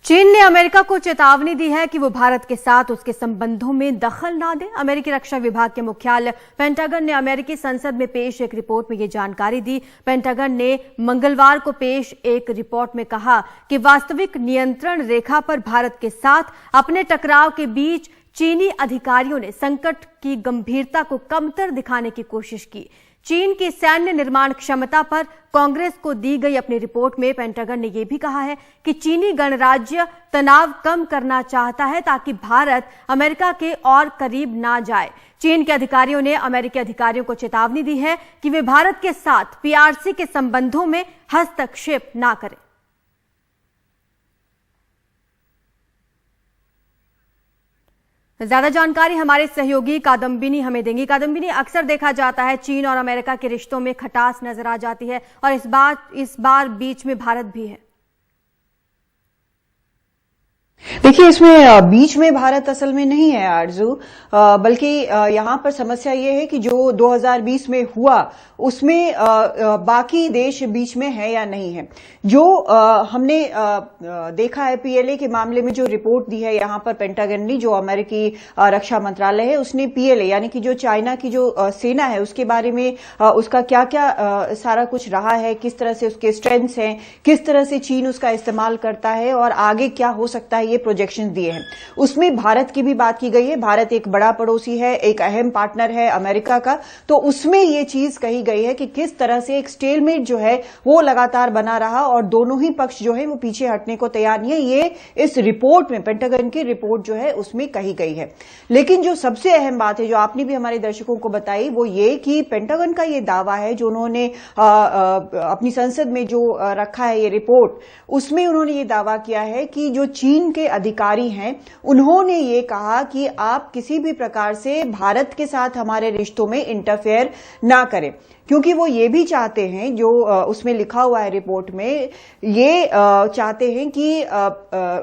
चीन ने अमेरिका को चेतावनी दी है कि वो भारत के साथ उसके संबंधों में दखल ना दे। अमेरिकी रक्षा विभाग के मुख्यालय पेंटागन ने अमेरिकी संसद में पेश एक रिपोर्ट में ये जानकारी दी। पेंटागन ने मंगलवार को पेश एक रिपोर्ट में कहा कि वास्तविक नियंत्रण रेखा पर भारत के साथ अपने टकराव के बीच चीनी अधिकारियों ने संकट की गंभीरता को कमतर दिखाने की कोशिश की। चीन की सैन्य निर्माण क्षमता पर कांग्रेस को दी गई अपनी रिपोर्ट में पेंटागन ने यह भी कहा है कि चीनी गणराज्य तनाव कम करना चाहता है ताकि भारत अमेरिका के और करीब ना जाए। चीन के अधिकारियों ने अमेरिकी अधिकारियों को चेतावनी दी है कि वे भारत के साथ पीआरसी के संबंधों में हस्तक्षेप ना करें। ज्यादा जानकारी हमारे सहयोगी कादम्बिनी हमें देंगी। कादम्बिनी, अक्सर देखा जाता है चीन और अमेरिका के रिश्तों में खटास नजर आ जाती है और इस बार बीच में भारत भी है। देखिए, इसमें बीच में भारत असल में नहीं है आरजू, बल्कि यहाँ पर समस्या ये है कि जो 2020 में हुआ उसमें बाकी देश बीच में है या नहीं है। जो हमने देखा है पीएलए के मामले में जो रिपोर्ट दी है यहाँ पर पेंटागन ने, जो अमेरिकी रक्षा मंत्रालय है उसने पीएलए यानी कि जो चाइना की जो सेना है उसके बारे में उसका क्या क्या सारा कुछ रहा है, किस तरह से उसके स्ट्रेंथ्स हैं, किस तरह से चीन उसका इस्तेमाल करता है और आगे क्या हो सकता है, ये प्रोजेक्शन दिए हैं। उसमें भारत की भी बात की गई है। भारत एक बड़ा पड़ोसी है, एक अहम पार्टनर है अमेरिका का, तो उसमें ये चीज कही गई है कि किस तरह से एक स्टेलमेट जो है वो लगातार बना रहा और दोनों ही पक्ष जो है वो पीछे हटने को तैयार नहीं है। ये इस रिपोर्ट में, पेंटागन की रिपोर्ट जो है उसमें कही गई है। लेकिन जो सबसे अहम बात है जो आपने भी हमारे दर्शकों को बताई वो ये कि पेंटागन का ये दावा है जो उन्होंने अपनी संसद में जो रखा है ये रिपोर्ट, उसमें उन्होंने ये दावा किया है कि जो चीन के अधिकारी हैं उन्होंने ये कहा कि आप किसी भी प्रकार से भारत के साथ हमारे रिश्तों में इंटरफेयर ना करें, क्योंकि वो ये भी चाहते हैं, जो उसमें लिखा हुआ है रिपोर्ट में, ये चाहते हैं कि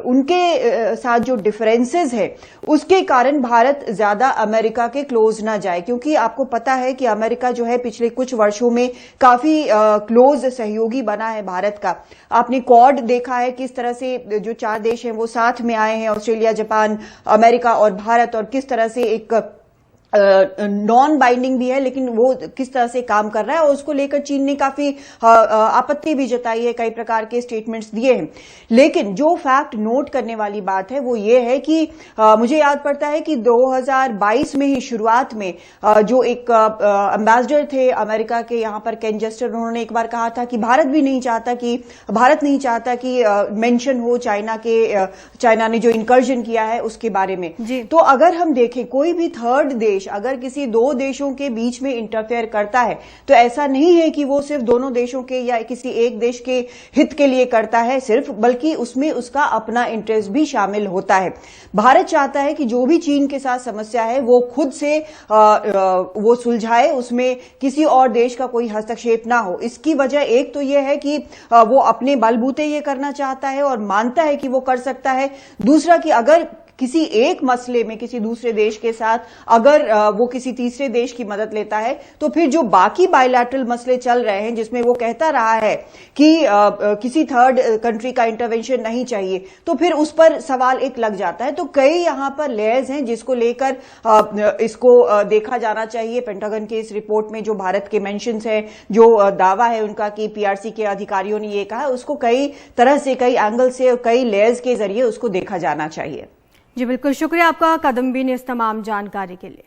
उनके साथ जो डिफरेंसेस है उसके कारण भारत ज्यादा अमेरिका के क्लोज ना जाए। क्योंकि आपको पता है कि अमेरिका जो है पिछले कुछ वर्षों में काफी क्लोज सहयोगी बना है भारत का। आपने क्वाड देखा है, किस तरह से जो 4 देश हैं वो साथ में आए हैं, ऑस्ट्रेलिया, जापान, अमेरिका और भारत, और किस तरह से एक नॉन बाइंडिंग भी है लेकिन वो किस तरह से काम कर रहा है और उसको लेकर चीन ने काफी आपत्ति भी जताई है, कई प्रकार के स्टेटमेंट्स दिए हैं। लेकिन जो फैक्ट नोट करने वाली बात है वो ये है कि मुझे याद पड़ता है कि 2022 में ही शुरुआत में जो एक एम्बेसडर थे अमेरिका के यहाँ पर, केन जेस्टर, उन्होंने एक बार कहा था कि भारत नहीं चाहता कि मेंशन हो चाइना ने जो इंकर्जन किया है उसके बारे में। तो अगर हम देखें कोई भी थर्ड देश अगर किसी 2 देशों के बीच में इंटरफेयर करता है तो ऐसा नहीं है कि वो सिर्फ दोनों देशों के या किसी एक देश के हित के लिए करता है सिर्फ, बल्कि उसमें उसका अपना इंटरेस्ट भी शामिल होता है। भारत चाहता है कि जो भी चीन के साथ समस्या है वो खुद से वो सुलझाए, उसमें किसी और देश का कोई हस्तक्षेप ना हो। इसकी वजह एक तो ये है कि वो अपने बलबूते ये करना चाहता है और मानता है कि वो कर सकता है। दूसरा कि अगर किसी एक मसले में किसी दूसरे देश के साथ अगर वो किसी तीसरे देश की मदद लेता है तो फिर जो बाकी बायलैटरल मसले चल रहे हैं जिसमें वो कहता रहा है कि किसी थर्ड कंट्री का इंटरवेंशन नहीं चाहिए, तो फिर उस पर सवाल एक लग जाता है। तो कई यहां पर लेयर्स हैं जिसको लेकर इसको देखा जाना चाहिए। पेंटागन के इस रिपोर्ट में जो भारत के मेंशंस है, जो दावा है उनका कि पीआरसी के अधिकारियों ने ये कहा, उसको कई तरह से, कई एंगल से और कई लेयर्स के जरिए उसको देखा जाना चाहिए। जी बिल्कुल, शुक्रिया आपका कादम्बिनी इस तमाम जानकारी के लिए।